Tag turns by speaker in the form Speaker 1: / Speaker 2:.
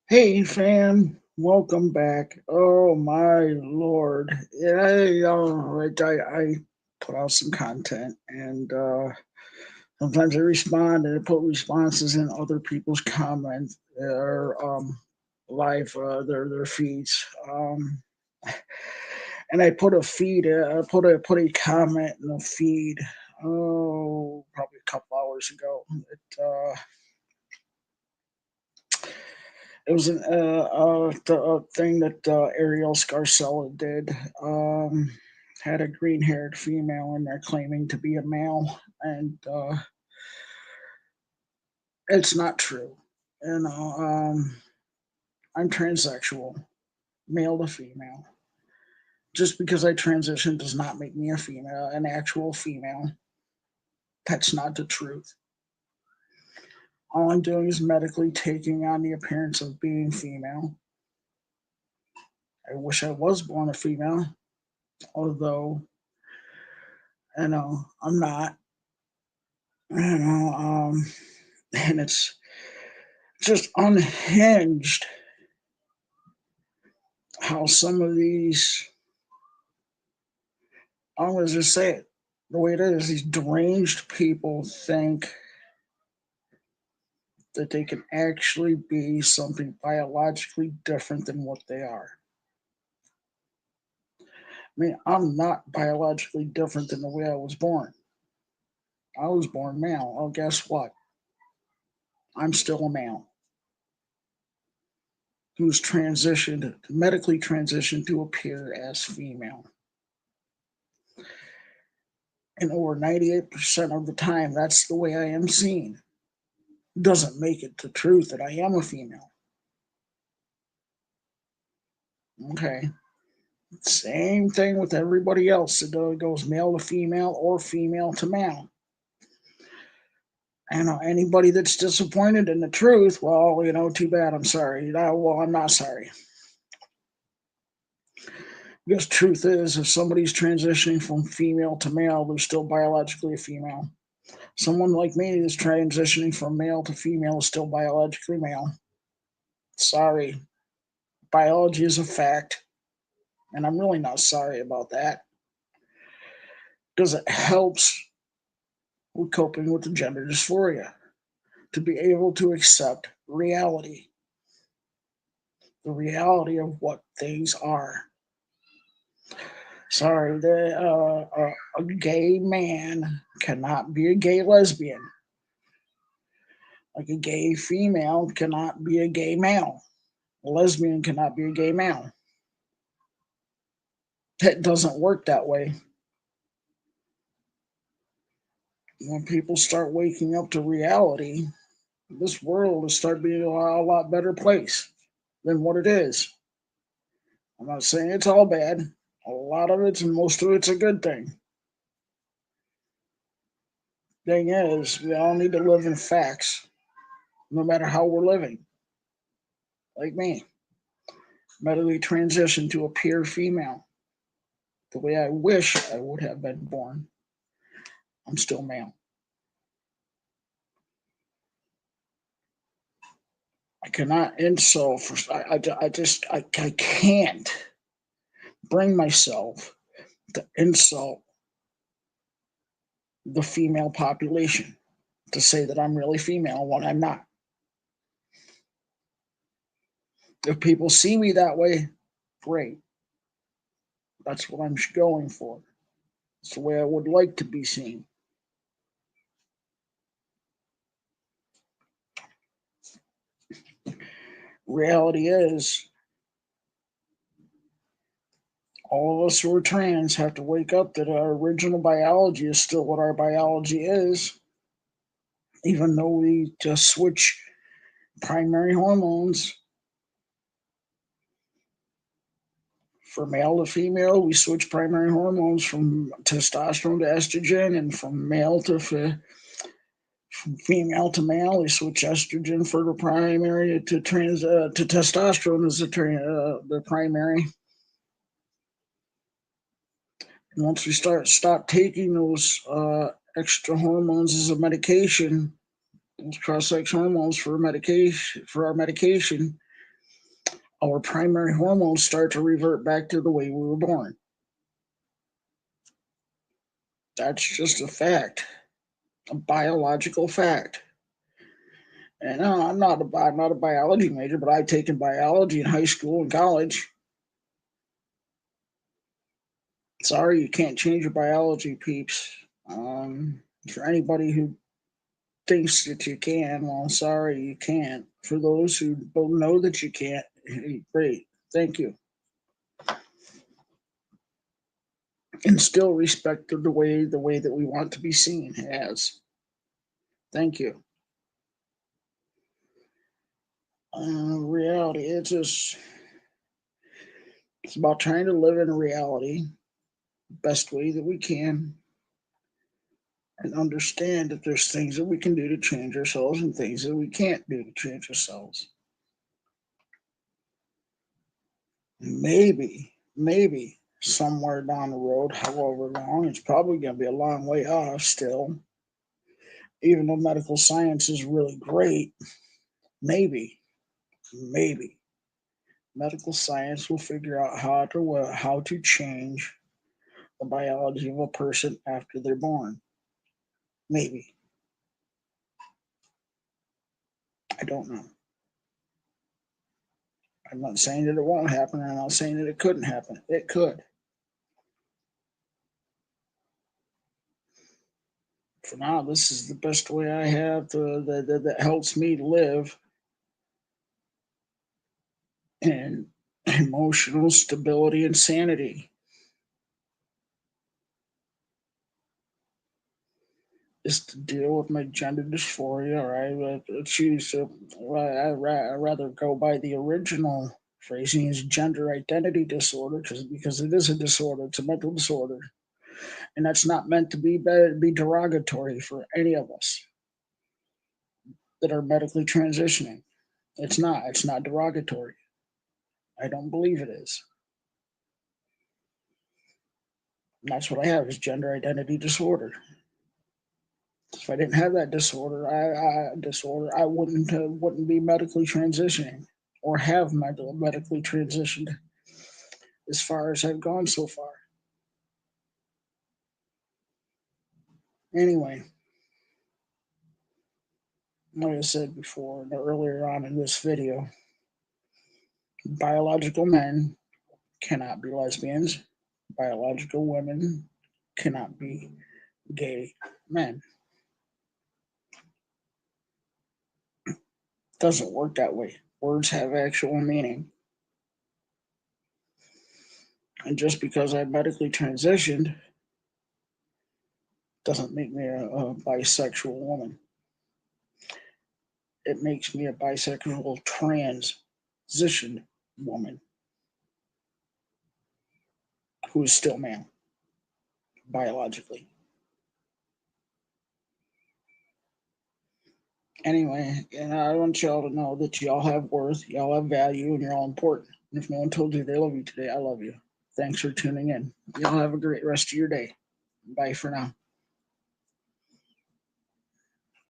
Speaker 1: Hey fam, welcome back. Oh my lord. I put out some content and sometimes I respond and I put responses in other people's comments or live their feeds. And I put a feed I put a comment in the feed probably a couple hours ago. It was a thing that Ariel Scarcella did. Had a green haired female in there claiming to be a male, and it's not true. You know, I'm transsexual, male to female. Just because I transition does not make me a female, an actual female. That's not the truth. All I'm doing is medically taking on the appearance of being female. I wish I was born a female, although I'm not. You know, and it's just unhinged how some of these, I'm going to just say it the way it is, these deranged people think that they can actually be something biologically different than what they are. I mean, I'm not biologically different than the way I was born. I was born male. Oh, guess what? I'm still a male who's medically transitioned to appear as female. And over 98% of the time, that's the way I am seen. Doesn't make it the truth that I am a female. Okay. Same thing with everybody else. It goes male to female or female to male. And anybody that's disappointed in the truth, well, too bad. I'm sorry. Well, I'm not sorry. Because truth is, if somebody's transitioning from female to male, they're still biologically a female. Someone like me that's transitioning from male to female is still biologically male. Sorry. Biology is a fact, and I'm really not sorry about that because it helps with coping with the gender dysphoria to be able to accept reality, the reality of what things are. Sorry, a gay man cannot be a gay lesbian. Like a gay female cannot be a gay male. A lesbian cannot be a gay male. It doesn't work that way. When people start waking up to reality, this world will start being a lot better place than what it is. I'm not saying it's all bad. A lot of it's and most of it's a good thing. Thing is, we all need to live in facts, no matter how we're living. Like me, medically transition to appear female, the way I wish I would have been born. I'm still male. I cannot insult. I can't bring myself to insult the female population to say that I'm really female when I'm not. If people see me that way, great. That's what I'm going for. It's the way I would like to be seen. Reality is, all of us who are trans have to wake up that our original biology is still what our biology is, even though we just switch primary hormones for male to female. We switch primary hormones from testosterone to estrogen, and from female to male. We switch estrogen for the primary to testosterone as the primary. And once we stop taking those extra hormones as a medication, those cross-sex hormones for medication for our medication, our primary hormones start to revert back to the way we were born. That's just a fact, a biological fact. And I'm not a biology major, but I've taken biology in high school and college. Sorry, you can't change your biology, peeps. For anybody who thinks that you can, well, sorry, you can't. For those who don't know that you can't, hey, great, thank you. And still respect the way that we want to be seen as. Thank you. Reality, it's about trying to live in reality best way that we can and understand that there's things that we can do to change ourselves and things that we can't do to change ourselves. Maybe somewhere down the road, however long, it's probably going to be a long way off still, even though medical science is really great. Maybe medical science will figure out how to change the biology of a person after they're born. Maybe. I don't know. I'm not saying that it won't happen. I'm not saying that it couldn't happen. It could. For now, this is the best way I have that helps me live in emotional stability and sanity. Is to deal with my gender dysphoria, or I choose to. I rather go by the original phrasing is gender identity disorder because it is a disorder. It's a mental disorder, and that's not meant to be derogatory for any of us that are medically transitioning. It's not. It's not derogatory. I don't believe it is. And that's what I have is gender identity disorder. If I didn't have that disorder, I wouldn't be medically transitioning or have medically transitioned as far as I've gone so far. Anyway, like I said before, earlier on in this video, biological men cannot be lesbians. Biological women cannot be gay men. Doesn't work that way. Words have actual meaning. And just because I medically transitioned doesn't make me a bisexual woman. It makes me a bisexual transitioned woman who is still male biologically. Anyway, and I want y'all to know that y'all have worth, y'all have value, and you're all important. And if no one told you they love you today, I love you. Thanks for tuning in. Y'all have a great rest of your day. Bye for now.